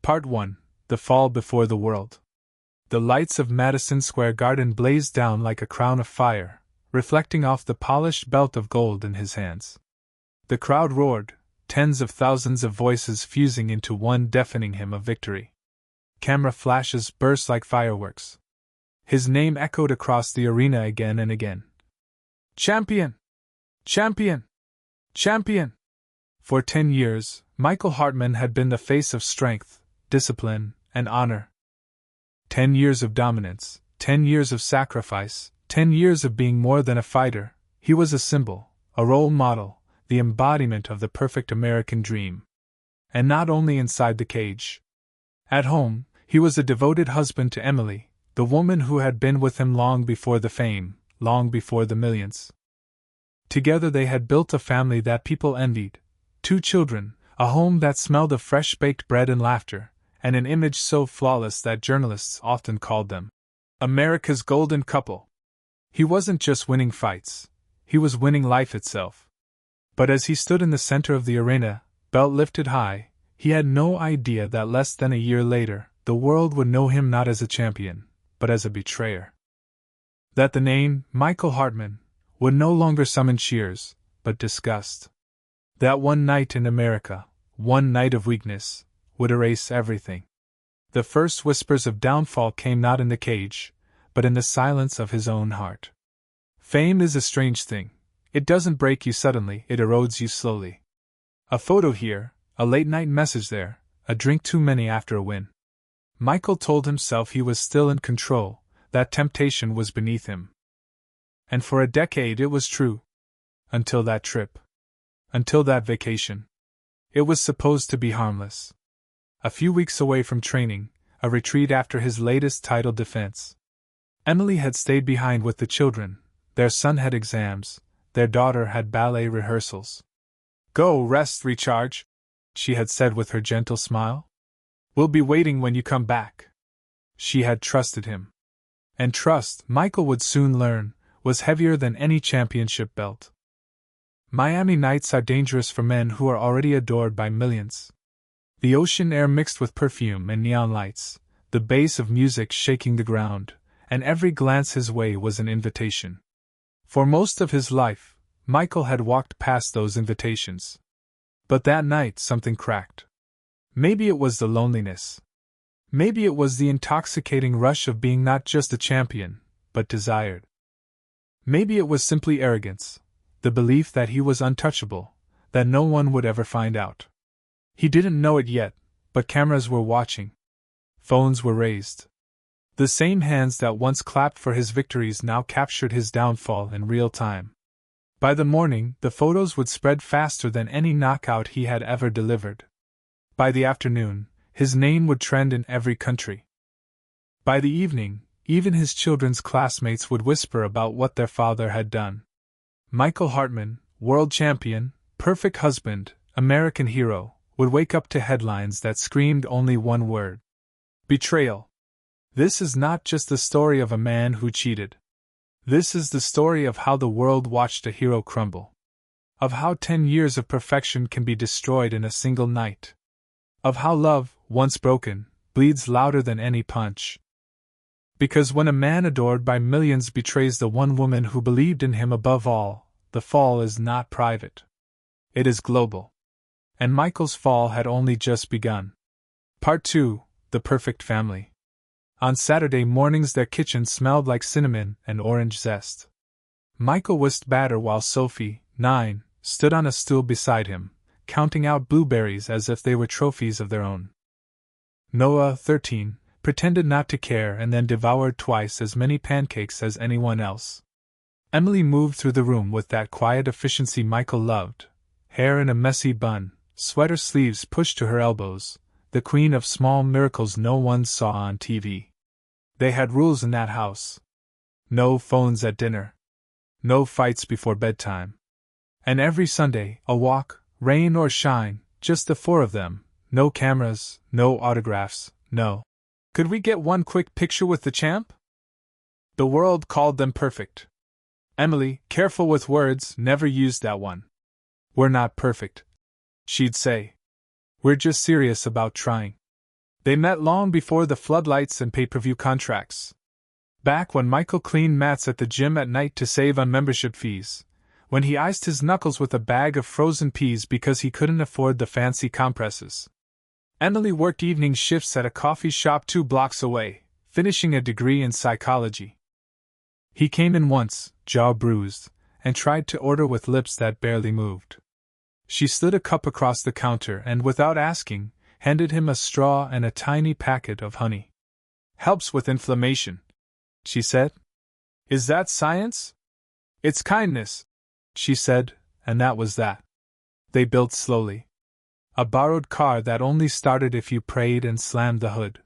Part 1: The Fall Before the World. The lights of Madison Square Garden blazed down like a crown of fire, reflecting off the polished belt of gold in his hands. The crowd roared, tens of thousands of voices fusing into one deafening hymn of victory. Camera flashes burst like fireworks. His name echoed across the arena again and again. Champion! Champion! Champion! For 10 years, Michael Hartman had been the face of strength, discipline, and honor. 10 years of dominance, 10 years of sacrifice, 10 years of being more than a fighter. He was a symbol, a role model, the embodiment of the perfect American dream. And not only inside the cage. At home, he was a devoted husband to Emily, the woman who had been with him long before the fame, long before the millions. Together they had built a family that people envied. 2 children, a home that smelled of fresh-baked bread and laughter, and an image so flawless that journalists often called them America's golden couple. He wasn't just winning fights, he was winning life itself. But as he stood in the center of the arena, belt lifted high, he had no idea that less than a year later, the world would know him not as a champion, but as a betrayer. That the name, Michael Hartman, would no longer summon cheers, but disgust. That one night in America, one night of weakness, would erase everything. The first whispers of downfall came not in the cage, but in the silence of his own heart. Fame is a strange thing. It doesn't break you suddenly, it erodes you slowly. A photo here, a late-night message there, a drink too many after a win. Michael told himself he was still in control, that temptation was beneath him. And for a decade it was true. Until that trip. Until that vacation. It was supposed to be harmless. A few weeks away from training, a retreat after his latest title defense. Emily had stayed behind with the children. Their son had exams, their daughter had ballet rehearsals. Go, rest, recharge, she had said with her gentle smile. We'll be waiting when you come back. She had trusted him. And trust, Michael would soon learn, was heavier than any championship belt. Miami nights are dangerous for men who are already adored by millions. The ocean air mixed with perfume and neon lights, the bass of music shaking the ground, and every glance his way was an invitation. For most of his life, Michael had walked past those invitations. But that night something cracked. Maybe it was the loneliness. Maybe it was the intoxicating rush of being not just a champion, but desired. Maybe it was simply arrogance, the belief that he was untouchable, that no one would ever find out. He didn't know it yet, but cameras were watching. Phones were raised. The same hands that once clapped for his victories now captured his downfall in real time. By the morning, the photos would spread faster than any knockout he had ever delivered. By the afternoon, his name would trend in every country. By the evening, even his children's classmates would whisper about what their father had done. Michael Hartman, world champion, perfect husband, American hero, would wake up to headlines that screamed only one word: betrayal. This is not just the story of a man who cheated. This is the story of how the world watched a hero crumble. Of how 10 years of perfection can be destroyed in a single night. Of how love, once broken, bleeds louder than any punch. Because when a man adored by millions betrays the one woman who believed in him above all, the fall is not private. It is global. And Michael's fall had only just begun. Part 2: The Perfect Family. On Saturday mornings their kitchen smelled like cinnamon and orange zest. Michael whisked batter while Sophie, 9, stood on a stool beside him, counting out blueberries as if they were trophies of their own. Noah, 13, pretended not to care and then devoured twice as many pancakes as anyone else. Emily moved through the room with that quiet efficiency Michael loved, hair in a messy bun, sweater sleeves pushed to her elbows, the queen of small miracles no one saw on TV. They had rules in that house. No phones at dinner. No fights before bedtime. And every Sunday, a walk, rain or shine, just the 4 of them, no cameras, no autographs, no. Could we get one quick picture with the champ? The world called them perfect. Emily, careful with words, never used that one. We're not perfect, she'd say. We're just serious about trying. They met long before the floodlights and pay-per-view contracts. Back when Michael cleaned mats at the gym at night to save on membership fees, when he iced his knuckles with a bag of frozen peas because he couldn't afford the fancy compresses. Emily worked evening shifts at a coffee shop 2 blocks away, finishing a degree in psychology. He came in once, jaw bruised, and tried to order with lips that barely moved. She slid a cup across the counter and, without asking, handed him a straw and a tiny packet of honey. "Helps with inflammation," she said. "Is that science?" "It's kindness," she said, and that was that. They built slowly. A borrowed car that only started if you prayed and slammed the hood.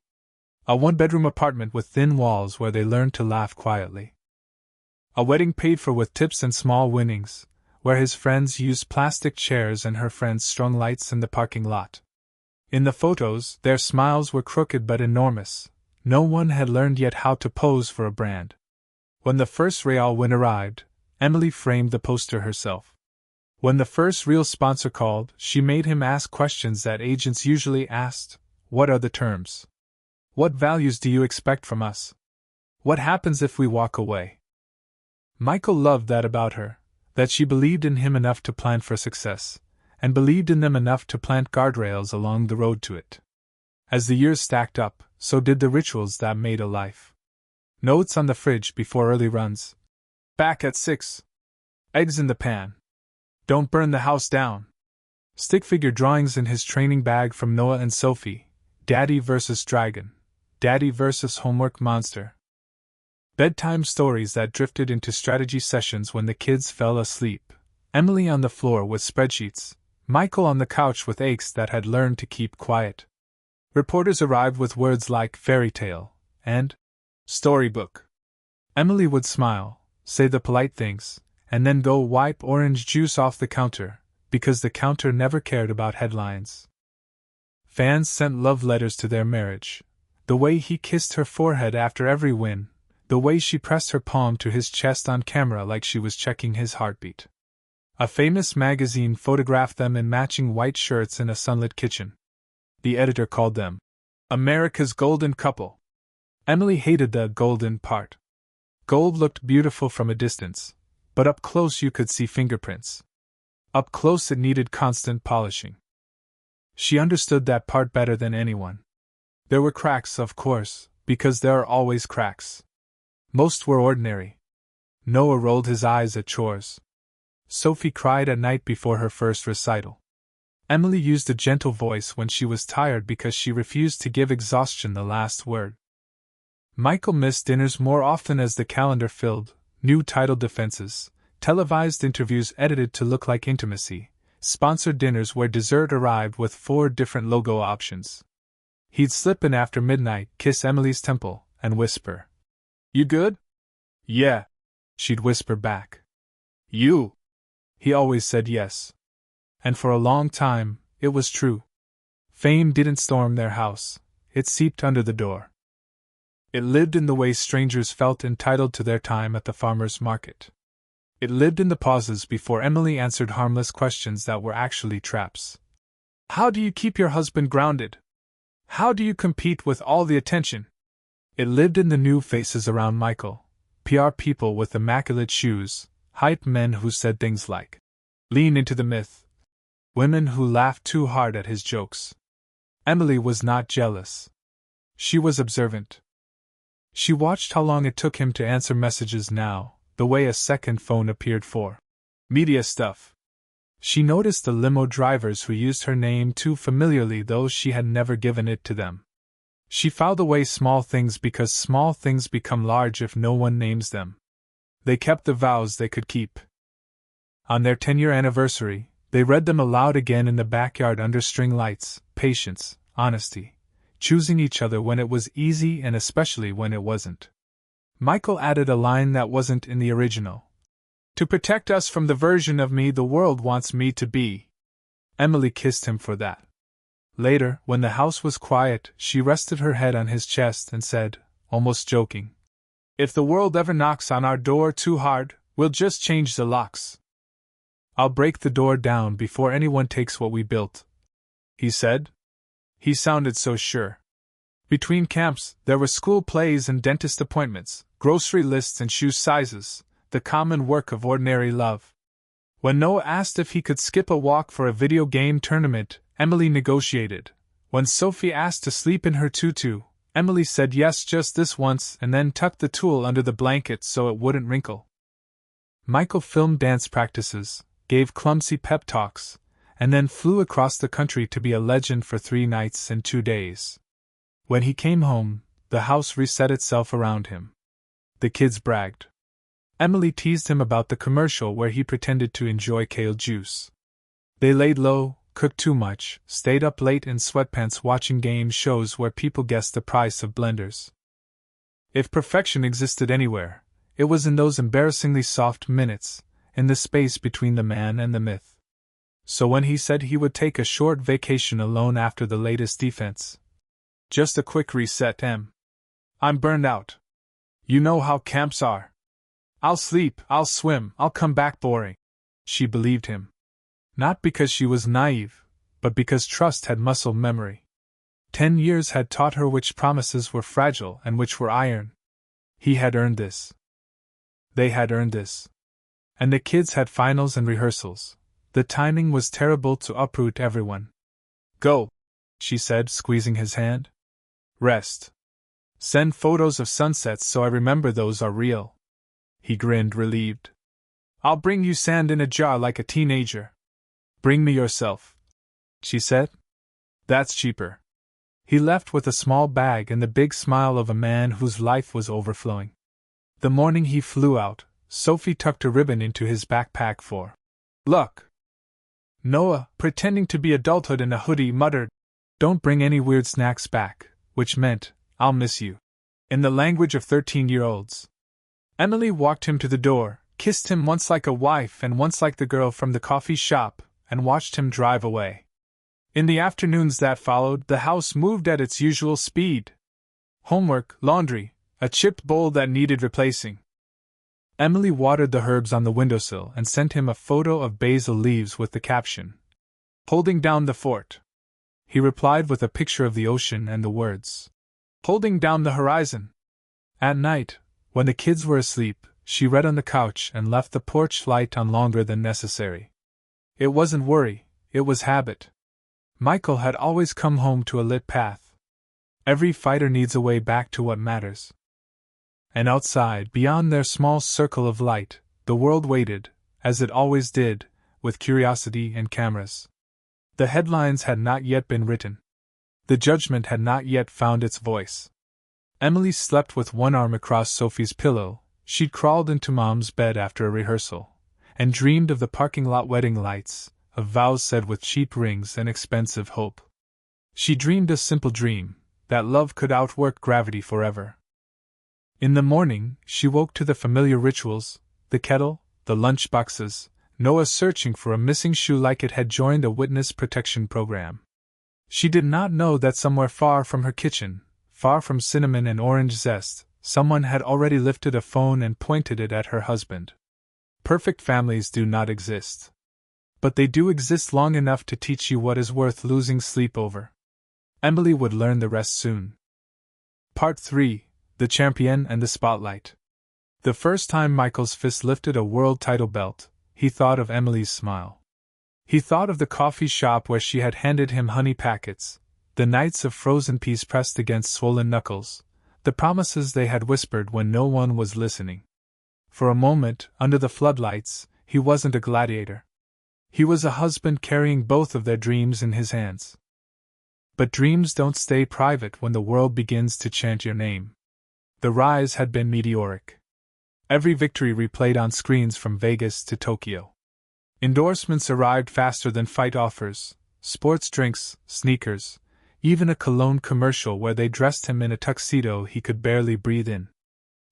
A 1-bedroom apartment with thin walls where they learned to laugh quietly. A wedding paid for with tips and small winnings, where his friends used plastic chairs and her friends strung lights in the parking lot. In the photos, their smiles were crooked but enormous. No one had learned yet how to pose for a brand. When the first Real win arrived, Emily framed the poster herself. When the first real sponsor called, she made him ask questions that agents usually asked. What are the terms? What values do you expect from us? What happens if we walk away? Michael loved that about her, that she believed in him enough to plan for success, and believed in them enough to plant guardrails along the road to it. As the years stacked up, so did the rituals that made a life. Notes on the fridge before early runs. Back at 6. Eggs in the pan. Don't burn the house down. Stick figure drawings in his training bag from Noah and Sophie. Daddy vs. Dragon. Daddy vs. Homework Monster. Bedtime stories that drifted into strategy sessions when the kids fell asleep. Emily on the floor with spreadsheets. Michael on the couch with aches that had learned to keep quiet. Reporters arrived with words like fairy tale and storybook. Emily would smile, say the polite things, and then go wipe orange juice off the counter, because the counter never cared about headlines. Fans sent love letters to their marriage. The way he kissed her forehead after every win, the way she pressed her palm to his chest on camera like she was checking his heartbeat. A famous magazine photographed them in matching white shirts in a sunlit kitchen. The editor called them America's Golden Couple. Emily hated the golden part. Gold looked beautiful from a distance, but up close you could see fingerprints. Up close it needed constant polishing. She understood that part better than anyone. There were cracks, of course, because there are always cracks. Most were ordinary. Noah rolled his eyes at chores. Sophie cried at night before her first recital. Emily used a gentle voice when she was tired because she refused to give exhaustion the last word. Michael missed dinners more often as the calendar filled, new title defenses, televised interviews edited to look like intimacy, sponsored dinners where dessert arrived with 4 different logo options. He'd slip in after midnight, kiss Emily's temple, and whisper, "You good?" "Yeah," she'd whisper back. "You?" He always said yes. And for a long time, it was true. Fame didn't storm their house, it seeped under the door. It lived in the way strangers felt entitled to their time at the farmer's market. It lived in the pauses before Emily answered harmless questions that were actually traps. How do you keep your husband grounded? How do you compete with all the attention? It lived in the new faces around Michael, PR people with immaculate shoes, hype men who said things like, "Lean into the myth," women who laughed too hard at his jokes. Emily was not jealous. She was observant. She watched how long it took him to answer messages now, the way a second phone appeared for media stuff. She noticed the limo drivers who used her name too familiarly, though she had never given it to them. She filed away small things because small things become large if no one names them. They kept the vows they could keep. On their 10-year anniversary, they read them aloud again in the backyard under string lights: patience, honesty, choosing each other when it was easy and especially when it wasn't. Michael added a line that wasn't in the original. "To protect us from the version of me the world wants me to be." Emily kissed him for that. Later, when the house was quiet, she rested her head on his chest and said, almost joking, "If the world ever knocks on our door too hard, we'll just change the locks." "I'll break the door down before anyone takes what we built," he said. He sounded so sure. Between camps, there were school plays and dentist appointments, grocery lists and shoe sizes, the common work of ordinary love. When Noah asked if he could skip a walk for a video game tournament, Emily negotiated. When Sophie asked to sleep in her tutu, Emily said yes just this once and then tucked the tool under the blanket so it wouldn't wrinkle. Michael filmed dance practices, gave clumsy pep talks, and then flew across the country to be a legend for 3 nights and 2 days. When he came home, the house reset itself around him. The kids bragged. Emily teased him about the commercial where he pretended to enjoy kale juice. They laid low, cooked too much, stayed up late in sweatpants watching game shows where people guessed the price of blenders. If perfection existed anywhere, it was in those embarrassingly soft minutes, in the space between the man and the myth. So when he said he would take a short vacation alone after the latest defense, just a quick reset, I'm burned out. You know how camps are. I'll sleep, I'll swim, I'll come back boring. She believed him. Not because she was naive, but because trust had muscle memory. 10 years had taught her which promises were fragile and which were iron. He had earned this. They had earned this. And the kids had finals and rehearsals. The timing was terrible to uproot everyone. Go, she said, squeezing his hand. Rest. Send photos of sunsets so I remember those are real. He grinned, relieved. I'll bring you sand in a jar like a teenager. Bring me yourself, she said. That's cheaper. He left with a small bag and the big smile of a man whose life was overflowing. The morning he flew out, Sophie tucked a ribbon into his backpack for luck. Noah, pretending to be adulthood in a hoodie, muttered, "Don't bring any weird snacks back," which meant, "I'll miss you," in the language of 13-year-olds. Emily walked him to the door, kissed him once like a wife and once like the girl from the coffee shop, and watched him drive away. In the afternoons that followed, the house moved at its usual speed. Homework, laundry, a chipped bowl that needed replacing. Emily watered the herbs on the windowsill and sent him a photo of basil leaves with the caption, "Holding down the fort." He replied with a picture of the ocean and the words, "Holding down the horizon." At night, when the kids were asleep, she read on the couch and left the porch light on longer than necessary. It wasn't worry, it was habit. Michael had always come home to a lit path. Every fighter needs a way back to what matters. And outside, beyond their small circle of light, the world waited, as it always did, with curiosity and cameras. The headlines had not yet been written. The judgment had not yet found its voice. Emily slept with one arm across Sophie's pillow. She'd crawled into Mom's bed after a rehearsal, and dreamed of the parking lot wedding lights, of vows said with cheap rings and expensive hope. She dreamed a simple dream, that love could outwork gravity forever. In the morning, she woke to the familiar rituals, the kettle, the lunch boxes, Noah searching for a missing shoe like it had joined a witness protection program. She did not know that somewhere far from her kitchen, far from cinnamon and orange zest, someone had already lifted a phone and pointed it at her husband. Perfect families do not exist. But they do exist long enough to teach you what is worth losing sleep over. Emily would learn the rest soon. Part 3. The Champion and the Spotlight. The first time Michael's fist lifted a world title belt, he thought of Emily's smile. He thought of the coffee shop where she had handed him honey packets, the nights of frozen peas pressed against swollen knuckles, the promises they had whispered when no one was listening. For a moment, under the floodlights, he wasn't a gladiator. He was a husband carrying both of their dreams in his hands. But dreams don't stay private when the world begins to chant your name. The rise had been meteoric. Every victory replayed on screens from Vegas to Tokyo. Endorsements arrived faster than fight offers, sports drinks, sneakers, even a cologne commercial where they dressed him in a tuxedo he could barely breathe in.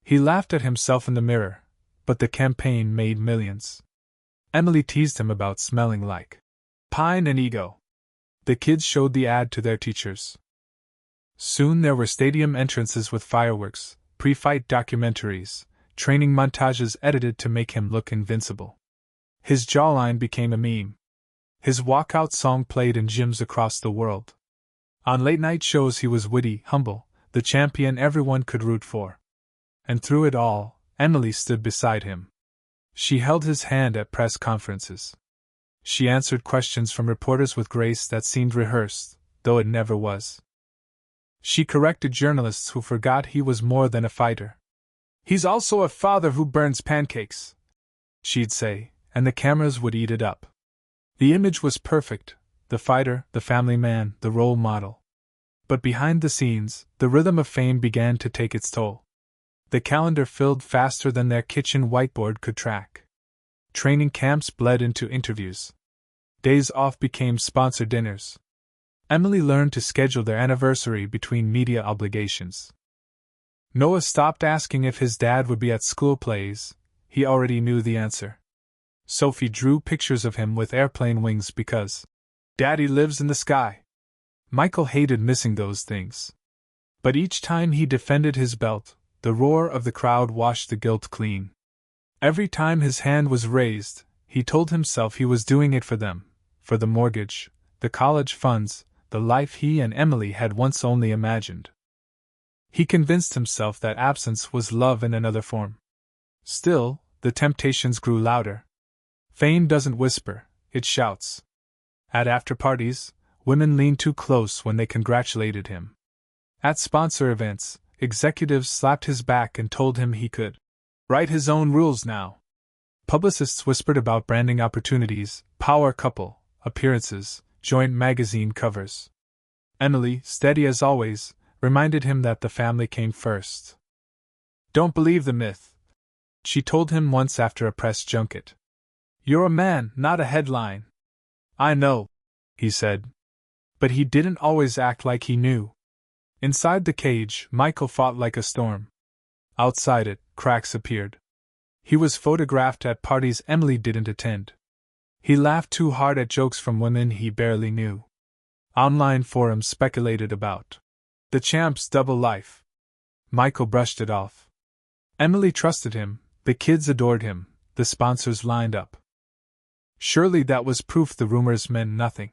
He laughed at himself in the mirror, but the campaign made millions. Emily teased him about smelling like pine and ego. The kids showed the ad to their teachers. Soon there were stadium entrances with fireworks, pre-fight documentaries, training montages edited to make him look invincible. His jawline became a meme. His walkout song played in gyms across the world. On late-night shows he was witty, humble, the champion everyone could root for. And through it all, Emily stood beside him. She held his hand at press conferences. She answered questions from reporters with grace that seemed rehearsed, though it never was. She corrected journalists who forgot he was more than a fighter. "He's also a father who burns pancakes," she'd say, and the cameras would eat it up. The image was perfect: the fighter, the family man, the role model. But behind the scenes, the rhythm of fame began to take its toll. The calendar filled faster than their kitchen whiteboard could track. Training camps bled into interviews. Days off became sponsored dinners. Emily learned to schedule their anniversary between media obligations. Noah stopped asking if his dad would be at school plays; he already knew the answer. Sophie drew pictures of him with airplane wings because Daddy lives in the sky. Michael hated missing those things. But each time he defended his belt, the roar of the crowd washed the guilt clean. Every time his hand was raised, he told himself he was doing it for them, for the mortgage, the college funds, the life he and Emily had once only imagined. He convinced himself that absence was love in another form. Still, the temptations grew louder. Fame doesn't whisper, it shouts. At after-parties, women leaned too close when they congratulated him. At sponsor events, executives slapped his back and told him he could write his own rules now. Publicists whispered about branding opportunities, power couple appearances, joint magazine covers. Emily, steady as always, reminded him that the family came first. "Don't believe the myth," she told him once after a press junket. "You're a man, not a headline." "I know," he said. But he didn't always act like he knew. Inside the cage, Michael fought like a storm. Outside it, cracks appeared. He was photographed at parties Emily didn't attend. He laughed too hard at jokes from women he barely knew. Online forums speculated about the champ's double life. Michael brushed it off. Emily trusted him, the kids adored him, the sponsors lined up. Surely that was proof the rumors meant nothing.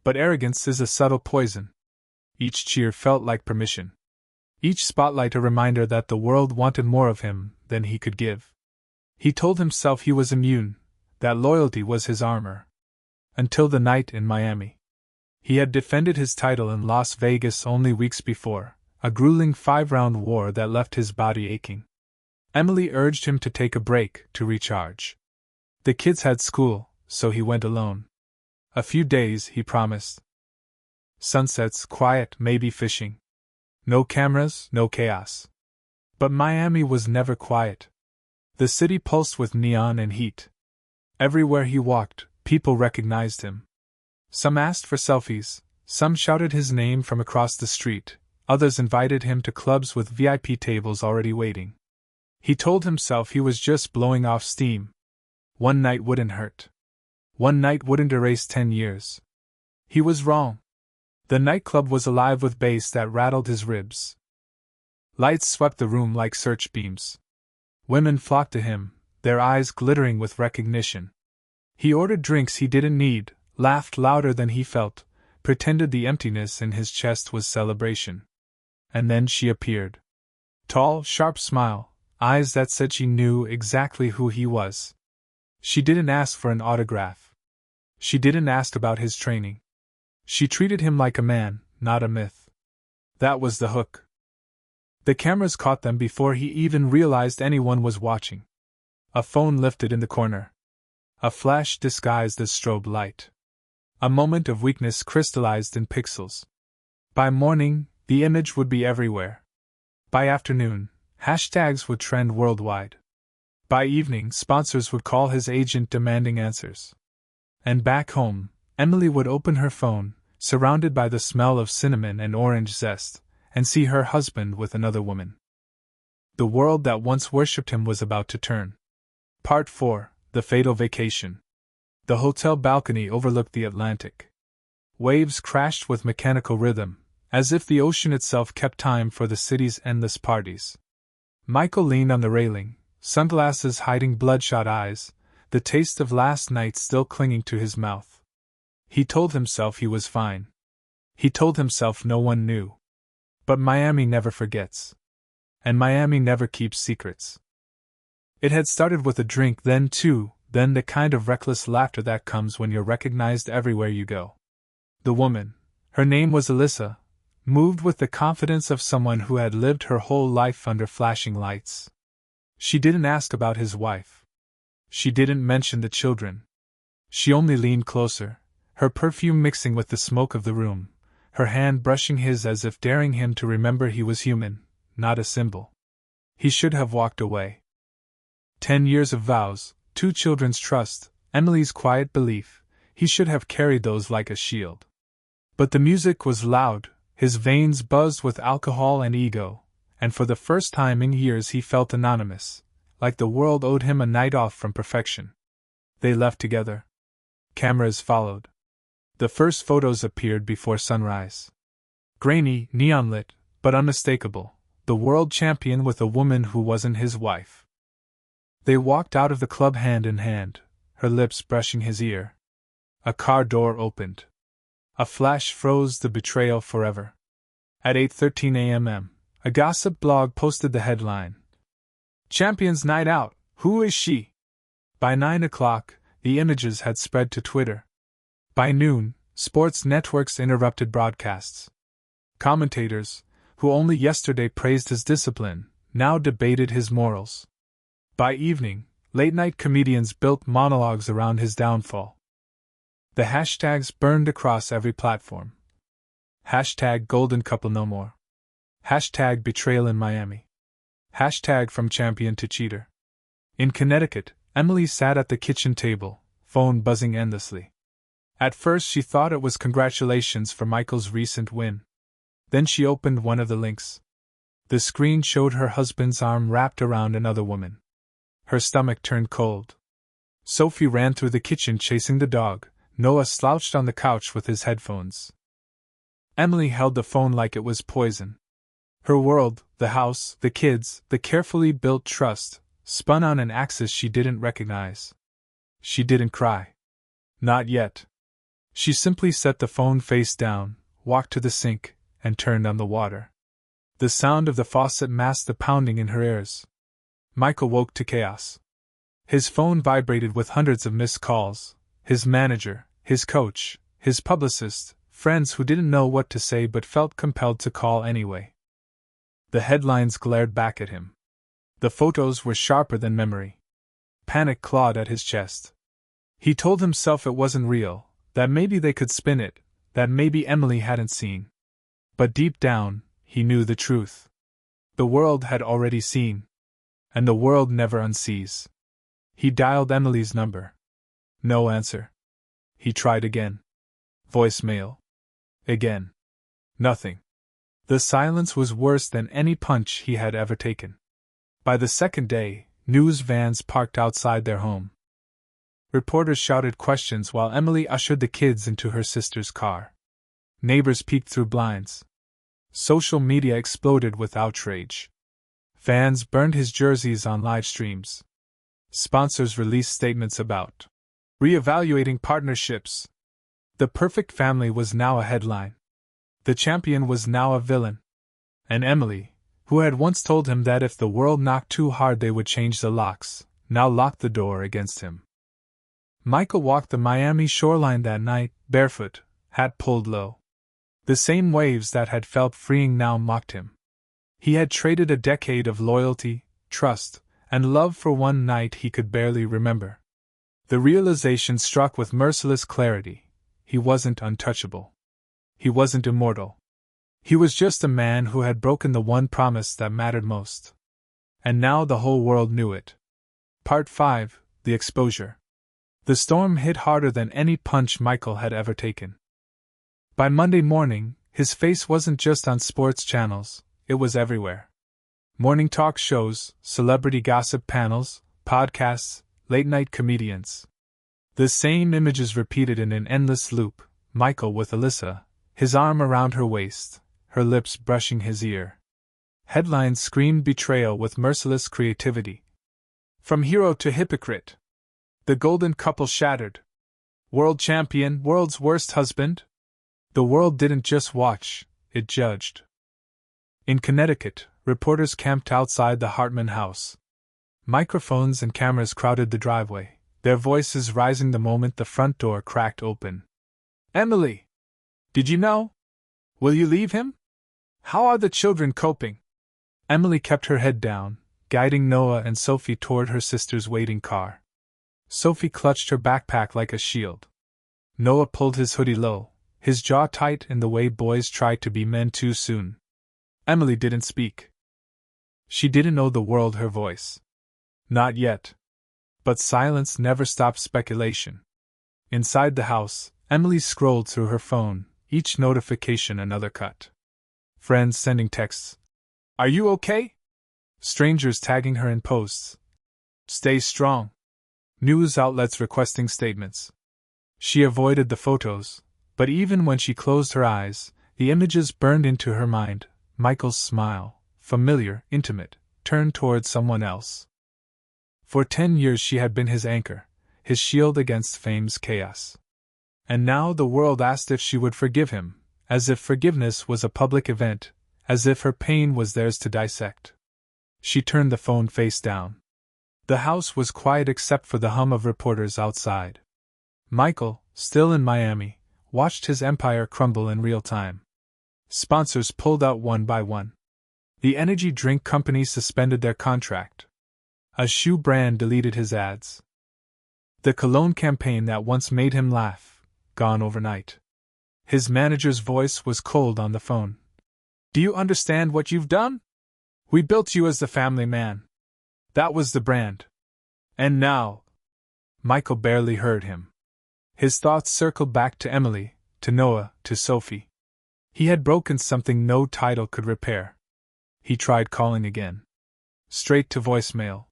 But arrogance is a subtle poison. Each cheer felt like permission. Each spotlight a reminder that the world wanted more of him than he could give. He told himself he was immune, that loyalty was his armor. Until the night in Miami. He had defended his title in Las Vegas only weeks before, a grueling 5-round war that left his body aching. Emily urged him to take a break, to recharge. The kids had school, so he went alone. A few days, he promised. Sunsets, quiet, maybe fishing. No cameras, no chaos. But Miami was never quiet. The city pulsed with neon and heat. Everywhere he walked, people recognized him. Some asked for selfies, some shouted his name from across the street, others invited him to clubs with VIP tables already waiting. He told himself he was just blowing off steam. One night wouldn't hurt. One night wouldn't erase 10 years. He was wrong. The nightclub was alive with bass that rattled his ribs. Lights swept the room like search beams. Women flocked to him, their eyes glittering with recognition. He ordered drinks he didn't need, laughed louder than he felt, pretended the emptiness in his chest was celebration. And then she appeared. Tall, sharp smile, eyes that said she knew exactly who he was. She didn't ask for an autograph. She didn't ask about his training. She treated him like a man, not a myth. That was the hook. The cameras caught them before he even realized anyone was watching. A phone lifted in the corner. A flash disguised as strobe light. A moment of weakness crystallized in pixels. By morning, the image would be everywhere. By afternoon, hashtags would trend worldwide. By evening, sponsors would call his agent demanding answers. And back home, Emily would open her phone, surrounded by the smell of cinnamon and orange zest, and see her husband with another woman. The world that once worshipped him was about to turn. Part 4: The Fatal Vacation. The hotel balcony overlooked the Atlantic. Waves crashed with mechanical rhythm, as if the ocean itself kept time for the city's endless parties. Michael leaned on the railing, sunglasses hiding bloodshot eyes, the taste of last night still clinging to his mouth. He told himself he was fine. He told himself no one knew. But Miami never forgets. And Miami never keeps secrets. It had started with a drink then too, then the kind of reckless laughter that comes when you're recognized everywhere you go. The woman, her name was Alyssa, moved with the confidence of someone who had lived her whole life under flashing lights. She didn't ask about his wife. She didn't mention the children. She only leaned closer, her perfume mixing with the smoke of the room, her hand brushing his as if daring him to remember he was human, not a symbol. He should have walked away. 10 years of vows, 2 children's trust, Emily's quiet belief, he should have carried those like a shield. But the music was loud, his veins buzzed with alcohol and ego, and for the first time in years he felt anonymous, like the world owed him a night off from perfection. They left together. Cameras followed. The first photos appeared before sunrise. Grainy, neon-lit, but unmistakable, the world champion with a woman who wasn't his wife. They walked out of the club hand in hand, her lips brushing his ear. A car door opened. A flash froze the betrayal forever. At 8:13 a.m., a gossip blog posted the headline, "Champions Night Out, who is she?" By 9 o'clock, the images had spread to Twitter. By noon, sports networks interrupted broadcasts. Commentators, who only yesterday praised his discipline, now debated his morals. By evening, late-night comedians built monologues around his downfall. The hashtags burned across every platform. Hashtag Golden Couple No More. Hashtag Betrayal in Miami. Hashtag From Champion to Cheater. In Connecticut, Emily sat at the kitchen table, phone buzzing endlessly. At first she thought it was congratulations for Michael's recent win. Then she opened one of the links. The screen showed her husband's arm wrapped around another woman. Her stomach turned cold. Sophie ran through the kitchen chasing the dog. Noah slouched on the couch with his headphones. Emily held the phone like it was poison. Her world, the house, the kids, the carefully built trust, spun on an axis she didn't recognize. She didn't cry. Not yet. She simply set the phone face down, walked to the sink, and turned on the water. The sound of the faucet masked the pounding in her ears. Michael woke to chaos. His phone vibrated with hundreds of missed calls. His manager, his coach, his publicist, friends who didn't know what to say but felt compelled to call anyway. The headlines glared back at him. The photos were sharper than memory. Panic clawed at his chest. He told himself it wasn't real, that maybe they could spin it, that maybe Emily hadn't seen. But deep down, he knew the truth. The world had already seen. And the world never unsees. He dialed Emily's number. No answer. He tried again. Voicemail. Again. Nothing. The silence was worse than any punch he had ever taken. By the second day, news vans parked outside their home. Reporters shouted questions while Emily ushered the kids into her sister's car. Neighbors peeked through blinds. Social media exploded with outrage. Fans burned his jerseys on live streams. Sponsors released statements about reevaluating partnerships. The perfect family was now a headline. The champion was now a villain. And Emily, who had once told him that if the world knocked too hard they would change the locks, now locked the door against him. Michael walked the Miami shoreline that night, barefoot, hat pulled low. The same waves that had felt freeing now mocked him. He had traded a decade of loyalty, trust, and love for one night he could barely remember. The realization struck with merciless clarity. He wasn't untouchable. He wasn't immortal. He was just a man who had broken the one promise that mattered most. And now the whole world knew it. Part 5, The Exposure. The storm hit harder than any punch Michael had ever taken. By Monday morning, his face wasn't just on sports channels, it was everywhere. Morning talk shows, celebrity gossip panels, podcasts, late-night comedians. The same images repeated in an endless loop, Michael with Alyssa, his arm around her waist, her lips brushing his ear. Headlines screamed betrayal with merciless creativity. From hero to hypocrite. The golden couple shattered. World champion, world's worst husband? The world didn't just watch, it judged. In Connecticut, reporters camped outside the Hartman house. Microphones and cameras crowded the driveway, their voices rising the moment the front door cracked open. "Emily! Did you know? Will you leave him? How are the children coping?" Emily kept her head down, guiding Noah and Sophie toward her sister's waiting car. Sophie clutched her backpack like a shield. Noah pulled his hoodie low, his jaw tight in the way boys try to be men too soon. Emily didn't speak. She didn't know the world her voice. Not yet. But silence never stopped speculation. Inside the house, Emily scrolled through her phone, each notification another cut. Friends sending texts. "Are you okay?" Strangers tagging her in posts. "Stay strong." News outlets requesting statements. She avoided the photos, but even when she closed her eyes, the images burned into her mind. Michael's smile, familiar, intimate, turned toward someone else. For 10 years she had been his anchor, his shield against fame's chaos. And now the world asked if she would forgive him, as if forgiveness was a public event, as if her pain was theirs to dissect. She turned the phone face down. The house was quiet except for the hum of reporters outside. Michael, still in Miami, watched his empire crumble in real time. Sponsors pulled out one by one. The energy drink companies suspended their contract. A shoe brand deleted his ads. The cologne campaign that once made him laugh, gone overnight. His manager's voice was cold on the phone. "Do you understand what you've done? We built you as the family man. That was the brand. And now..." Michael barely heard him. His thoughts circled back to Emily, to Noah, to Sophie. He had broken something no title could repair. He tried calling again. Straight to voicemail.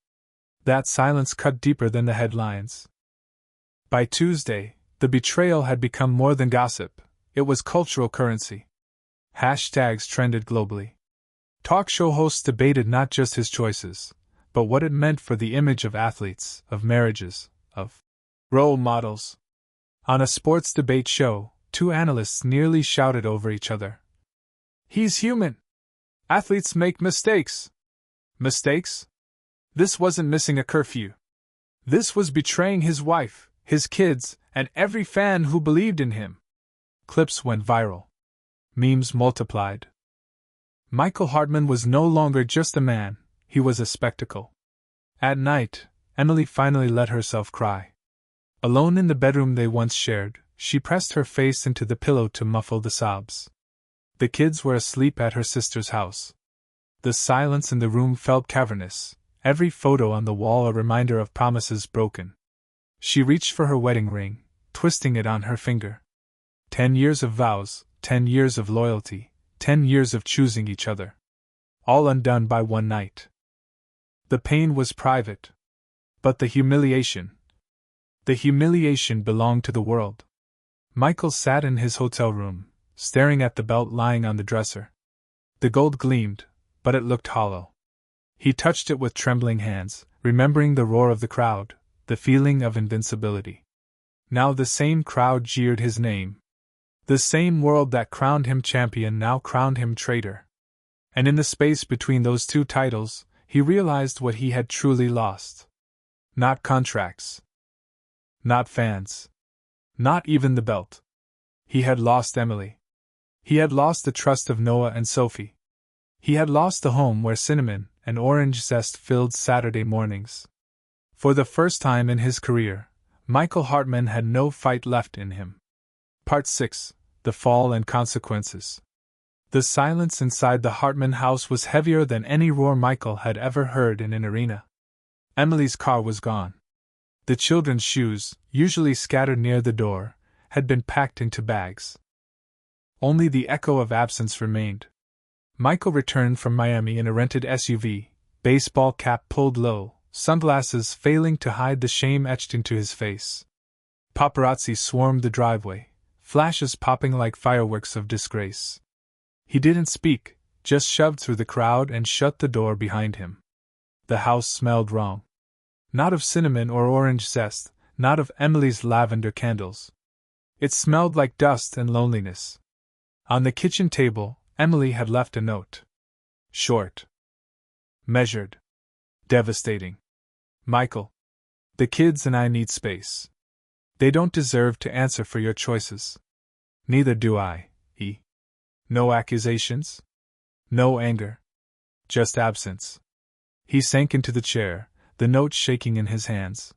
That silence cut deeper than the headlines. By Tuesday, the betrayal had become more than gossip, it was cultural currency. Hashtags trended globally. Talk show hosts debated not just his choices, but what it meant for the image of athletes, of marriages, of role models. On a sports debate show, two analysts nearly shouted over each other. "He's human. Athletes make mistakes." Mistakes? This wasn't missing a curfew. This was betraying his wife, his kids, and every fan who believed in him. Clips went viral. Memes multiplied. Michael Hartman was no longer just a man, he was a spectacle. At night, Emily finally let herself cry. Alone in the bedroom they once shared, she pressed her face into the pillow to muffle the sobs. The kids were asleep at her sister's house. The silence in the room felt cavernous, every photo on the wall a reminder of promises broken. She reached for her wedding ring, twisting it on her finger. 10 years of vows, 10 years of loyalty, 10 years of choosing each other. All undone by one night. The pain was private. But the humiliation belonged to the world. Michael sat in his hotel room, staring at the belt lying on the dresser. The gold gleamed, but it looked hollow. He touched it with trembling hands, remembering the roar of the crowd, the feeling of invincibility. Now the same crowd jeered his name. The same world that crowned him champion now crowned him traitor. And in the space between those two titles, he realized what he had truly lost. Not contracts. Not fans. Not even the belt. He had lost Emily. He had lost the trust of Noah and Sophie. He had lost the home where cinnamon and orange zest filled Saturday mornings. For the first time in his career, Michael Hartman had no fight left in him. Part 6: The Fall and Consequences. The silence inside the Hartman house was heavier than any roar Michael had ever heard in an arena. Emily's car was gone. The children's shoes, usually scattered near the door, had been packed into bags. Only the echo of absence remained. Michael returned from Miami in a rented SUV, baseball cap pulled low, sunglasses failing to hide the shame etched into his face. Paparazzi swarmed the driveway, flashes popping like fireworks of disgrace. He didn't speak, just shoved through the crowd and shut the door behind him. The house smelled wrong. Not of cinnamon or orange zest, not of Emily's lavender candles. It smelled like dust and loneliness. On the kitchen table, Emily had left a note. Short. Measured. Devastating. Michael. The kids and I need space. They don't deserve to answer for your choices. Neither do I, E. No accusations? No anger. Just absence. He sank into the chair, the note shaking in his hands.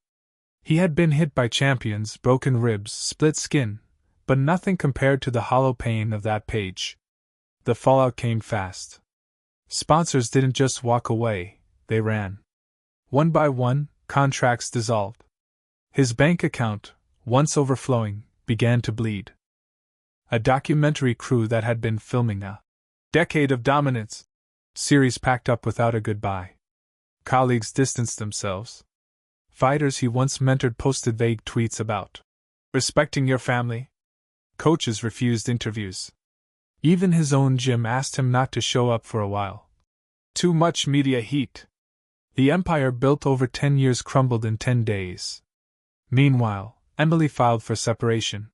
He had been hit by champions, broken ribs, split skin, but nothing compared to the hollow pain of that page. The fallout came fast. Sponsors didn't just walk away, they ran. One by one, contracts dissolved. His bank account, once overflowing, began to bleed. A documentary crew that had been filming a decade of dominance series packed up without a goodbye. Colleagues distanced themselves. Fighters he once mentored posted vague tweets about respecting your family. Coaches refused interviews. Even his own gym asked him not to show up for a while. Too much media heat. The empire built over 10 years crumbled in 10 days. Meanwhile, Emily filed for separation.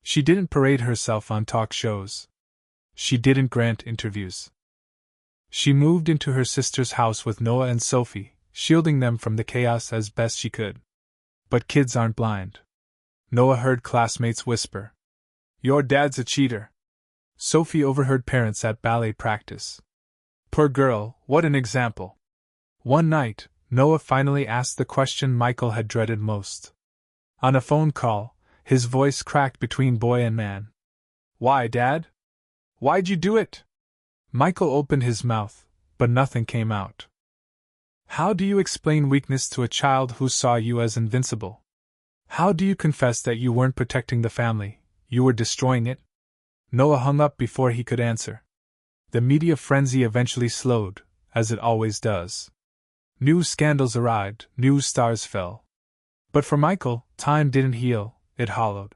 She didn't parade herself on talk shows. She didn't grant interviews. She moved into her sister's house with Noah and Sophie, shielding them from the chaos as best she could. But kids aren't blind. Noah heard classmates whisper, "Your dad's a cheater." Sophie overheard parents at ballet practice. Poor girl, what an example. One night, Noah finally asked the question Michael had dreaded most. On a phone call, his voice cracked between boy and man. "Why, Dad? Why'd you do it?" Michael opened his mouth, but nothing came out. How do you explain weakness to a child who saw you as invincible? How do you confess that you weren't protecting the family, you were destroying it? Noah hung up before he could answer. The media frenzy eventually slowed, as it always does. New scandals arrived, new stars fell. But for Michael, time didn't heal, it hollowed.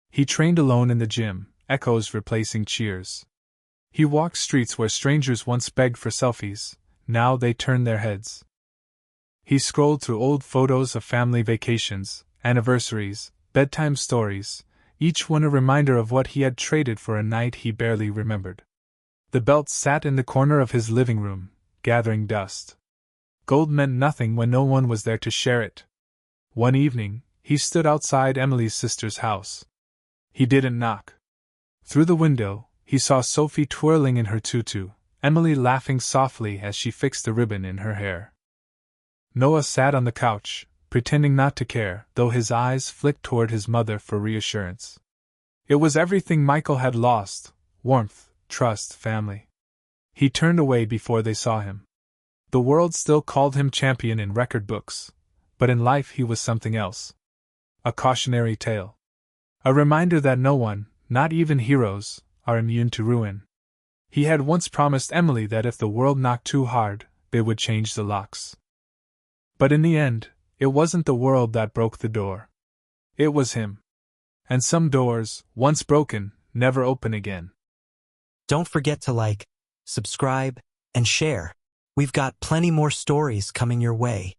He trained alone in the gym, echoes replacing cheers. He walked streets where strangers once begged for selfies, now they turned their heads. He scrolled through old photos of family vacations, anniversaries, bedtime stories, each one a reminder of what he had traded for a night he barely remembered. The belt sat in the corner of his living room, gathering dust. Gold meant nothing when no one was there to share it. One evening, he stood outside Emily's sister's house. He didn't knock. Through the window, he saw Sophie twirling in her tutu, Emily laughing softly as she fixed the ribbon in her hair. Noah sat on the couch, pretending not to care, though his eyes flicked toward his mother for reassurance. It was everything Michael had lost: warmth, trust, family. He turned away before they saw him. The world still called him champion in record books, but in life he was something else. A cautionary tale. A reminder that no one, not even heroes, are immune to ruin. He had once promised Emily that if the world knocked too hard, they would change the locks. But in the end, it wasn't the world that broke the door. It was him. And some doors, once broken, never open again. Don't forget to like, subscribe, and share. We've got plenty more stories coming your way.